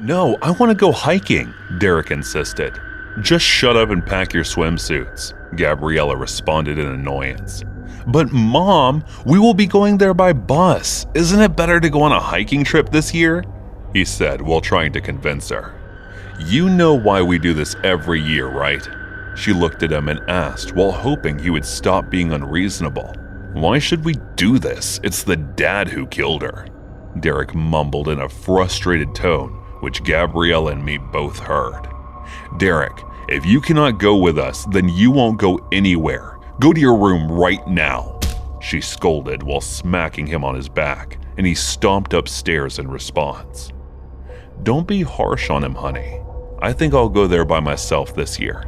"No, I want to go hiking," Derek insisted. "Just shut up and pack your swimsuits," Gabriella responded in annoyance. "But Mom, we will be going there by bus. Isn't it better to go on a hiking trip this year?" he said while trying to convince her. "You know why we do this every year, right?" She looked at him and asked while hoping he would stop being unreasonable. "Why should we do this? It's the dad who killed her," Derek mumbled in a frustrated tone, which Gabriella and me both heard. "Derek, if you cannot go with us, then you won't go anywhere. Go to your room right now," she scolded while smacking him on his back, and he stomped upstairs in response. "Don't be harsh on him, honey. I think I'll go there by myself this year,"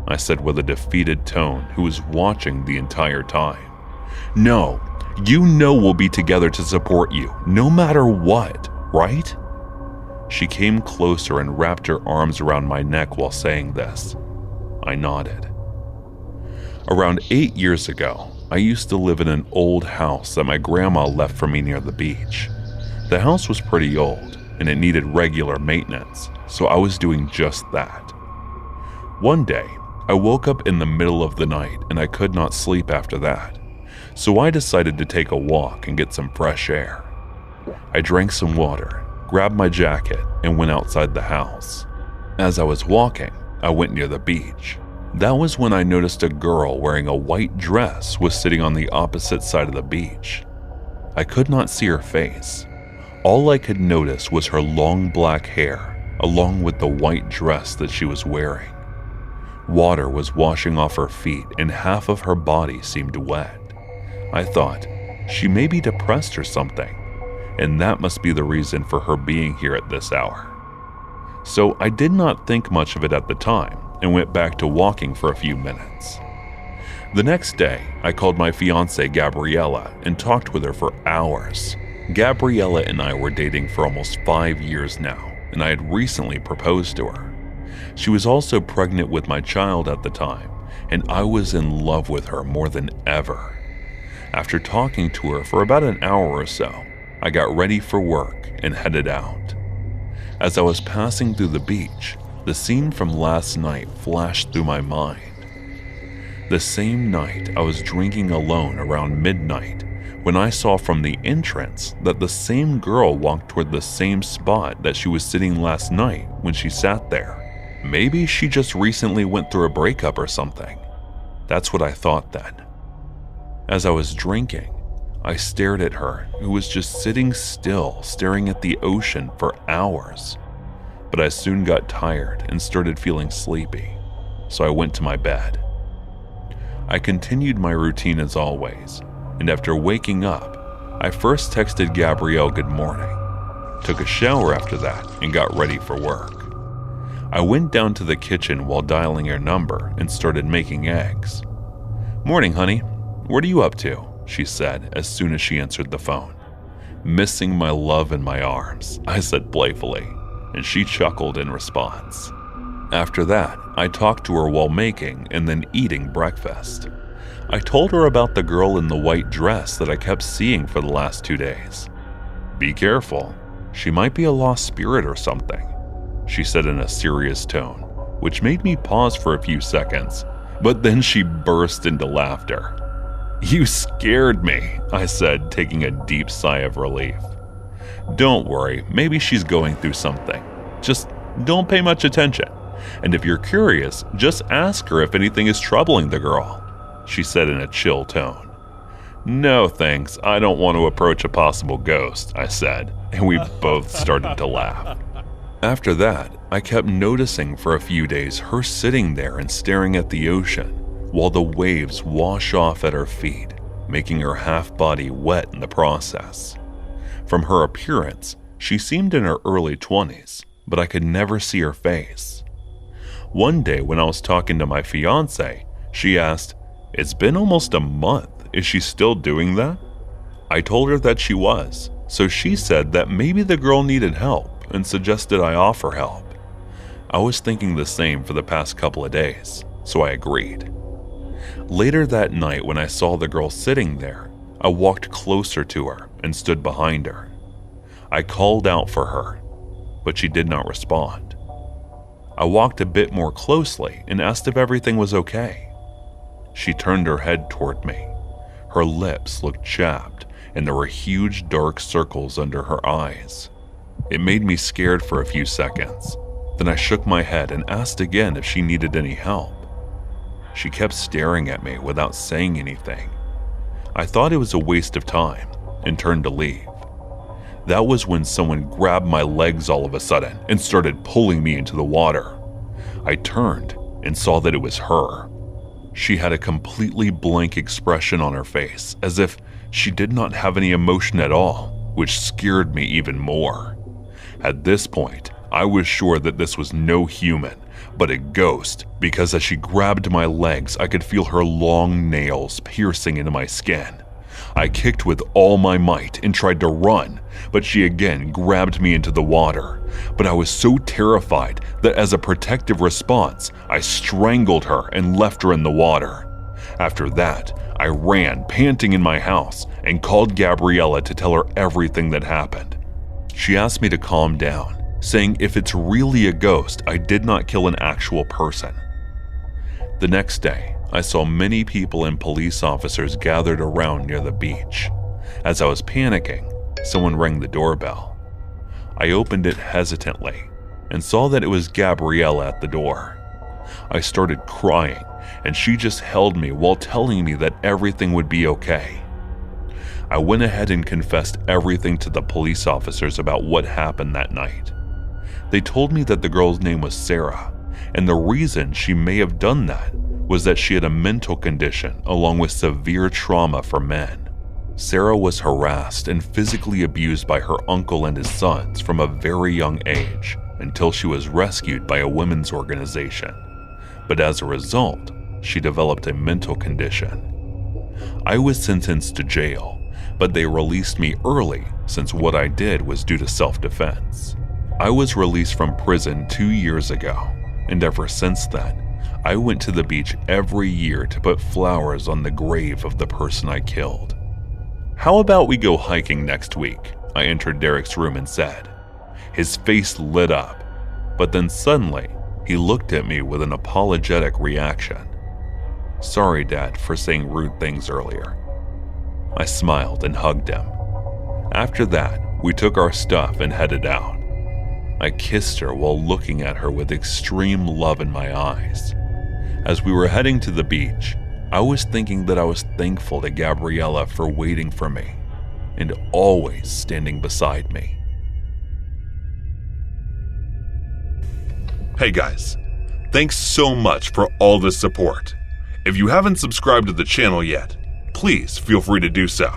I said with a defeated tone who was watching the entire time. "No, you know we'll be together to support you, no matter what, right?" She came closer and wrapped her arms around my neck while saying this. I nodded. Around 8 years ago, I used to live in an old house that my grandma left for me near the beach. The house was pretty old, and it needed regular maintenance, so I was doing just that. One day, I woke up in the middle of the night and I could not sleep after that, so I decided to take a walk and get some fresh air. I drank some water, grabbed my jacket, and went outside the house. As I was walking, I went near the beach. That was when I noticed a girl wearing a white dress was sitting on the opposite side of the beach. I could not see her face. All I could notice was her long black hair, along with the white dress that she was wearing. Water was washing off her feet and half of her body seemed wet. I thought, she may be depressed or something, and that must be the reason for her being here at this hour. So I did not think much of it at the time and went back to walking for a few minutes. The next day, I called my fiancée Gabriella and talked with her for hours. Gabriella and I were dating for almost 5 years now, and I had recently proposed to her. She was also pregnant with my child at the time, and I was in love with her more than ever. After talking to her for about an hour or so, I got ready for work and headed out. As I was passing through the beach, the scene from last night flashed through my mind. The same night I was drinking alone around midnight when I saw from the entrance that the same girl walked toward the same spot that she was sitting last night when she sat there. Maybe she just recently went through a breakup or something. That's what I thought then. As I was drinking, I stared at her, who was just sitting still, staring at the ocean for hours. But I soon got tired and started feeling sleepy, so I went to my bed. I continued my routine as always, and after waking up, I first texted Gabrielle good morning, took a shower after that, and got ready for work. I went down to the kitchen while dialing her number and started making eggs. "Morning, honey. What are you up to?" she said as soon as she answered the phone. "Missing my love in my arms," I said playfully, and she chuckled in response. After that, I talked to her while making and then eating breakfast. I told her about the girl in the white dress that I kept seeing for the last 2 days. "Be careful. She might be a lost spirit or something," she said in a serious tone, which made me pause for a few seconds, but then she burst into laughter. "You scared me," I said, taking a deep sigh of relief. "Don't worry, maybe she's going through something. Just don't pay much attention. And if you're curious, just ask her if anything is troubling the girl," she said in a chill tone. "No thanks, I don't want to approach a possible ghost," I said, and we both started to laugh. After that, I kept noticing for a few days her sitting there and staring at the ocean while the waves wash off at her feet, making her half-body wet in the process. From her appearance, she seemed in her early 20s, but I could never see her face. One day when I was talking to my fiancé, she asked, "It's been almost a month, is she still doing that?" I told her that she was, so she said that maybe the girl needed help and suggested I offer help. I was thinking the same for the past couple of days, so I agreed. Later that night when I saw the girl sitting there, I walked closer to her and stood behind her. I called out for her. but she did not respond. I walked a bit more closely and asked if everything was okay. She turned her head toward me. Her lips looked chapped, and there were huge dark circles under her eyes. It made me scared for a few seconds. Then I shook my head and asked again if she needed any help. She kept staring at me without saying anything. I thought it was a waste of time and turned to leave. That was when someone grabbed my legs all of a sudden and started pulling me into the water. I turned and saw that it was her. She had a completely blank expression on her face, as if she did not have any emotion at all, which scared me even more. At this point, I was sure that this was no human, but a ghost, because as she grabbed my legs, I could feel her long nails piercing into my skin. I kicked with all my might and tried to run, but she again grabbed me into the water. But I was so terrified that as a protective response, I strangled her and left her in the water. After that, I ran, panting, in my house and called Gabriella to tell her everything that happened. She asked me to calm down, saying if it's really a ghost, I did not kill an actual person. The next day, I saw many people and police officers gathered around near the beach. As I was panicking, someone rang the doorbell. I opened it hesitantly and saw that it was Gabriella at the door. I started crying, and she just held me while telling me that everything would be okay. I went ahead and confessed everything to the police officers about what happened that night. They told me that the girl's name was Sarah, and the reason she may have done that was that she had a mental condition along with severe trauma for men. Sarah was harassed and physically abused by her uncle and his sons from a very young age until she was rescued by a women's organization. But as a result, she developed a mental condition. I was sentenced to jail, but they released me early since what I did was due to self-defense. I was released from prison 2 years ago, and ever since then, I went to the beach every year to put flowers on the grave of the person I killed. "How about we go hiking next week?" I entered Derek's room and said. His face lit up, but then suddenly, he looked at me with an apologetic reaction. "Sorry, Dad, for saying rude things earlier." I smiled and hugged him. After that, we took our stuff and headed out. I kissed her while looking at her with extreme love in my eyes. As we were heading to the beach, I was thinking that I was thankful to Gabriella for waiting for me and always standing beside me. Hey guys, thanks so much for all the support. If you haven't subscribed to the channel yet, please feel free to do so.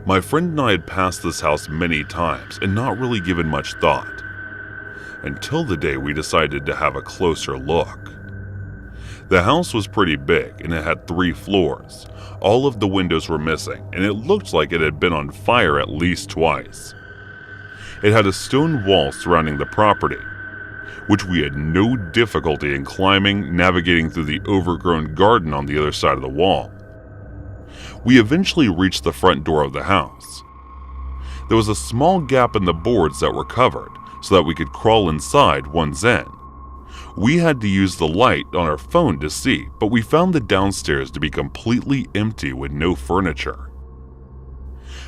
My friend and I had passed this house many times and not really given much thought, until the day we decided to have a closer look. The house was pretty big and it had 3 floors. All of the windows were missing and it looked like it had been on fire at least twice. It had a stone wall surrounding the property, which we had no difficulty in climbing, navigating through the overgrown garden on the other side of the wall. We eventually reached the front door of the house. There was a small gap in the boards that were covered so that we could crawl inside one's end. We had to use the light on our phone to see, but we found the downstairs to be completely empty with no furniture.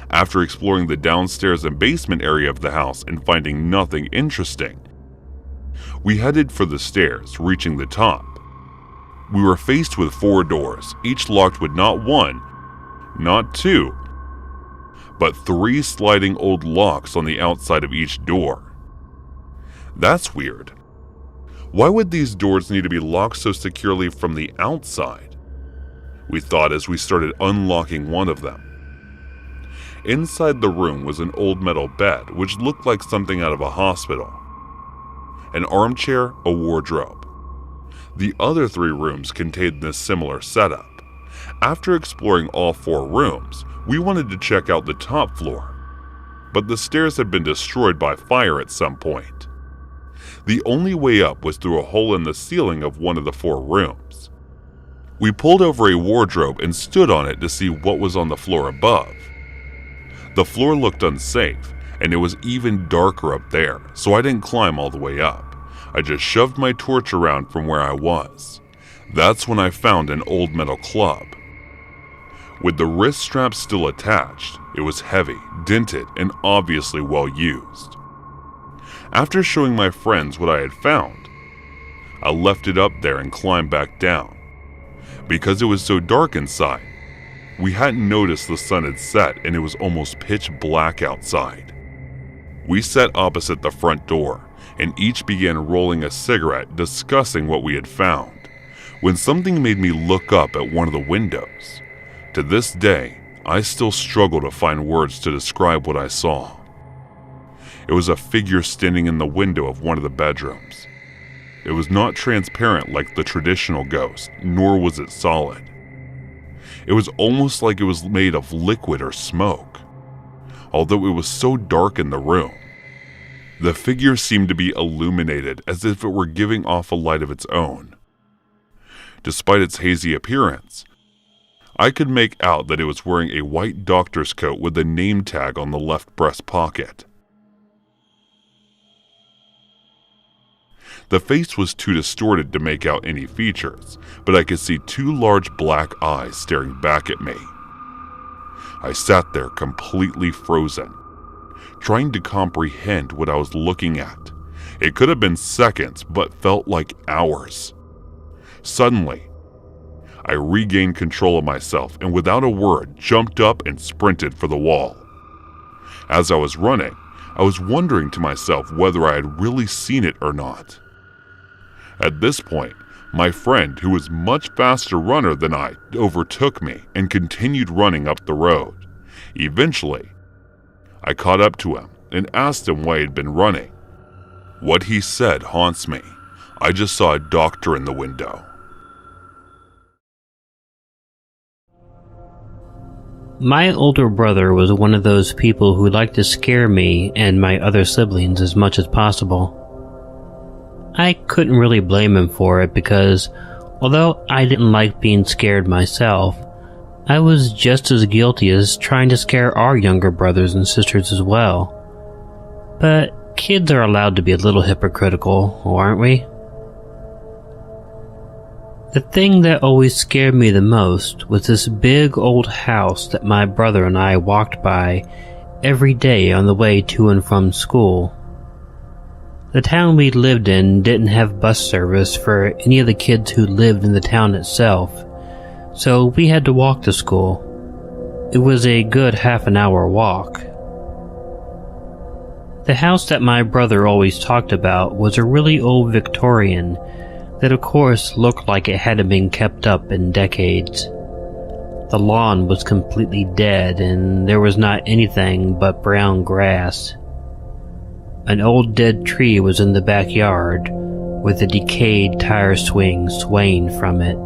After exploring the downstairs and basement area of the house and finding nothing interesting, we headed for the stairs, reaching the top. We were faced with 4 doors, each locked with not 1, not 2, but 3 sliding old locks on the outside of each door. That's weird. Why would these doors need to be locked so securely from the outside? We thought as we started unlocking one of them. Inside the room was an old metal bed, which looked like something out of a hospital. An armchair, a wardrobe. The other 3 rooms contained this similar setup. After exploring all 4 rooms, we wanted to check out the top floor, but the stairs had been destroyed by fire at some point. The only way up was through a hole in the ceiling of one of the 4 rooms. We pulled over a wardrobe and stood on it to see what was on the floor above. The floor looked unsafe, and it was even darker up there, so I didn't climb all the way up. I just shoved my torch around from where I was. That's when I found an old metal club. With the wrist strap still attached, it was heavy, dented, and obviously well used. After showing my friends what I had found, I left it up there and climbed back down. Because it was so dark inside, we hadn't noticed the sun had set and it was almost pitch black outside. We sat opposite the front door and each began rolling a cigarette, discussing what we had found, when something made me look up at one of the windows. To this day, I still struggle to find words to describe what I saw. It was a figure standing in the window of one of the bedrooms. It was not transparent like the traditional ghost, nor was it solid. It was almost like it was made of liquid or smoke. Although it was so dark in the room, the figure seemed to be illuminated as if it were giving off a light of its own. Despite its hazy appearance, I could make out that it was wearing a white doctor's coat with a name tag on the left breast pocket. The face was too distorted to make out any features, but I could see two large black eyes staring back at me. I sat there completely frozen, trying to comprehend what I was looking at. It could have been seconds, but felt like hours. Suddenly, I regained control of myself and without a word jumped up and sprinted for the wall. As I was running, I was wondering to myself whether I had really seen it or not. At this point, my friend, who was a much faster runner than I, overtook me and continued running up the road. Eventually, I caught up to him and asked him why he had been running. What he said haunts me. I just saw a doctor in the window. My older brother was one of those people who liked to scare me and my other siblings as much as possible. I couldn't really blame him for it because, although I didn't like being scared myself, I was just as guilty as trying to scare our younger brothers and sisters as well. But kids are allowed to be a little hypocritical, aren't we? The thing that always scared me the most was this big old house that my brother and I walked by every day on the way to and from school. The town we lived in didn't have bus service for any of the kids who lived in the town itself, so we had to walk to school. It was a good half an hour walk. The house that my brother always talked about was a really old Victorian that of course looked like it hadn't been kept up in decades. The lawn was completely dead and there was not anything but brown grass. An old dead tree was in the backyard with a decayed tire swing swaying from it.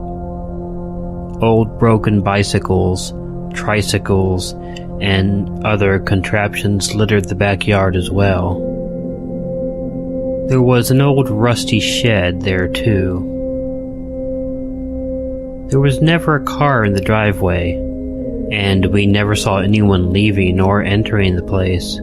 Old broken bicycles, tricycles, and other contraptions littered the backyard as well. There was an old rusty shed there too. There was never a car in the driveway, and we never saw anyone leaving or entering the place.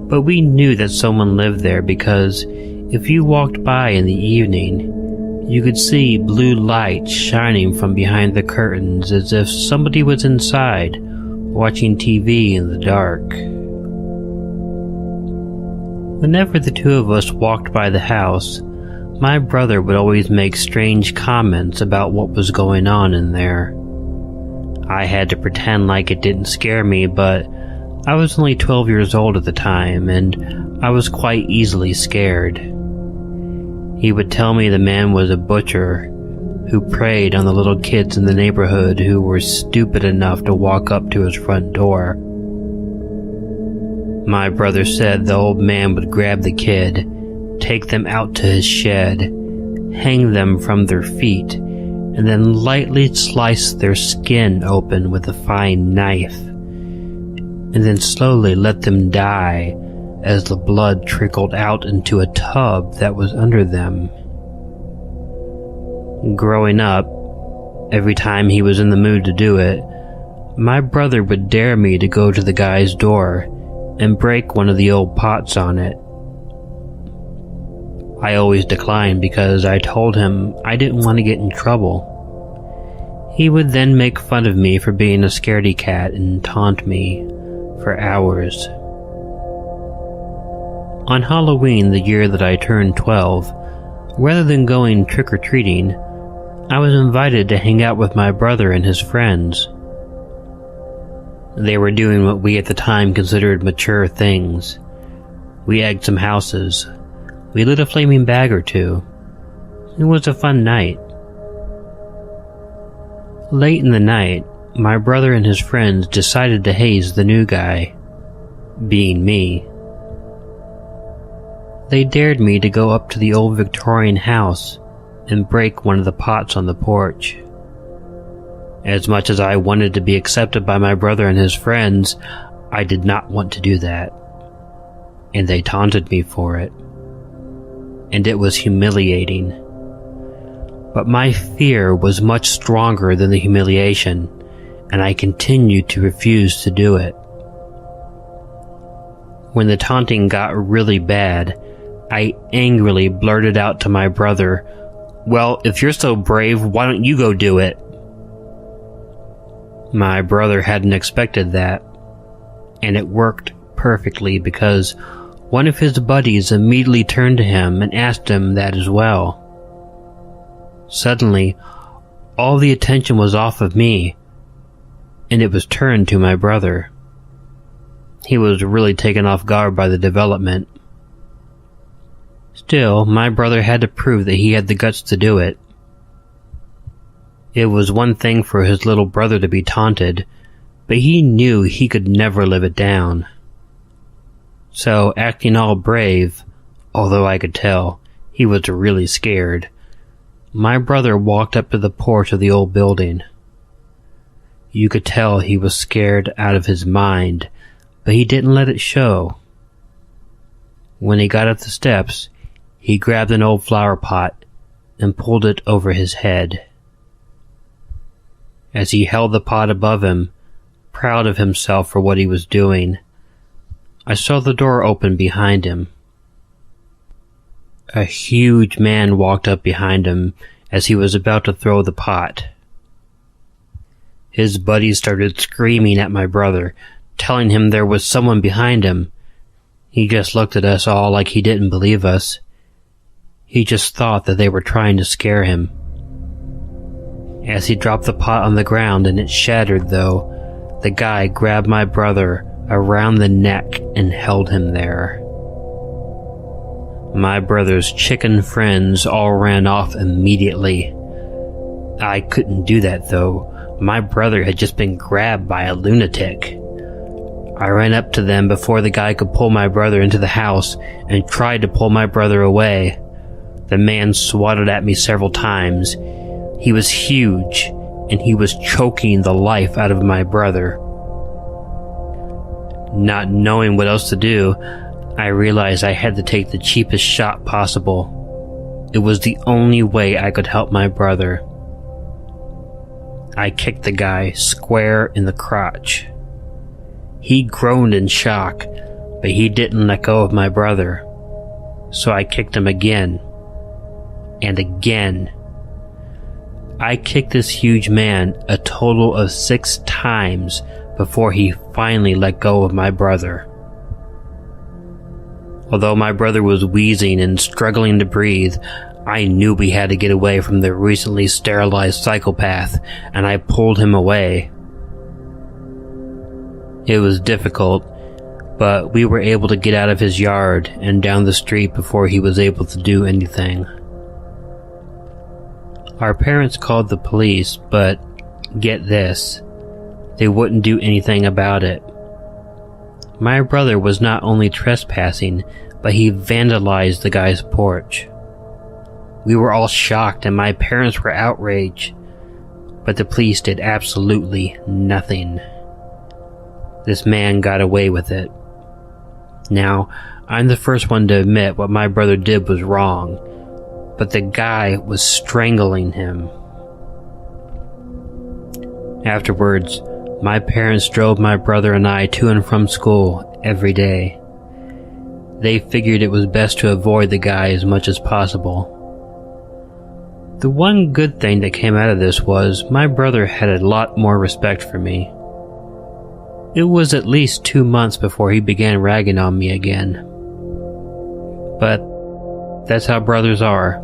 But we knew that someone lived there because if you walked by in the evening, you could see blue lights shining from behind the curtains as if somebody was inside, watching TV in the dark. Whenever the two of us walked by the house, my brother would always make strange comments about what was going on in there. I had to pretend like it didn't scare me, but I was only 12 years old at the time, and I was quite easily scared. He would tell me the man was a butcher who preyed on the little kids in the neighborhood who were stupid enough to walk up to his front door. My brother said the old man would grab the kid, take them out to his shed, hang them from their feet, and then lightly slice their skin open with a fine knife, and then slowly let them die as the blood trickled out into a tub that was under them. Growing up, every time he was in the mood to do it, my brother would dare me to go to the guy's door and break one of the old pots on it. I always declined because I told him I didn't want to get in trouble. He would then make fun of me for being a scaredy cat and taunt me for hours. On Halloween, the year that I turned 12, rather than going trick-or-treating, I was invited to hang out with my brother and his friends. They were doing what we at the time considered mature things. We egged some houses. We lit a flaming bag or two. It was a fun night. Late in the night, my brother and his friends decided to haze the new guy, being me. They dared me to go up to the old Victorian house and break one of the pots on the porch. As much as I wanted to be accepted by my brother and his friends, I did not want to do that. And they taunted me for it. And it was humiliating. But my fear was much stronger than the humiliation, and I continued to refuse to do it. When the taunting got really bad, I angrily blurted out to my brother, "Well, if you're so brave, why don't you go do it?" My brother hadn't expected that, and it worked perfectly because one of his buddies immediately turned to him and asked him that as well. Suddenly, all the attention was off of me, and it was turned to my brother. He was really taken off guard by the development. Still, my brother had to prove that he had the guts to do it. It was one thing for his little brother to be taunted, but he knew he could never live it down. So, acting all brave, although I could tell he was really scared, my brother walked up to the porch of the old building. You could tell he was scared out of his mind, but he didn't let it show. When he got up the steps, he grabbed an old flower pot and pulled it over his head. As he held the pot above him, proud of himself for what he was doing, I saw the door open behind him. A huge man walked up behind him as he was about to throw the pot. His buddies started screaming at my brother, telling him there was someone behind him. He just looked at us all like he didn't believe us. He just thought that they were trying to scare him. As he dropped the pot on the ground and it shattered, though, the guy grabbed my brother around the neck and held him there. My brother's chicken friends all ran off immediately. I couldn't do that, though. My brother had just been grabbed by a lunatic. I ran up to them before the guy could pull my brother into the house and tried to pull my brother away. The man swatted at me several times. He was huge, and he was choking the life out of my brother. Not knowing what else to do, I realized I had to take the cheapest shot possible. It was the only way I could help my brother. I kicked the guy square in the crotch. He groaned in shock, but he didn't let go of my brother. So I kicked him again. And again. I kicked this huge man a total of 6 times before he finally let go of my brother. Although my brother was wheezing and struggling to breathe, I knew we had to get away from the recently sterilized psychopath, and I pulled him away. It was difficult, but we were able to get out of his yard and down the street before he was able to do anything. Our parents called the police, but get this, they wouldn't do anything about it. My brother was not only trespassing, but he vandalized the guy's porch. We were all shocked and my parents were outraged, but the police did absolutely nothing. This man got away with it. Now, I'm the first one to admit what my brother did was wrong, but the guy was strangling him. Afterwards, My parents drove my brother and I to and from school every day. They figured it was best to avoid the guy as much as possible. The one good thing that came out of this was my brother had a lot more respect for me. It was at least 2 months before he began ragging on me again. But that's how brothers are.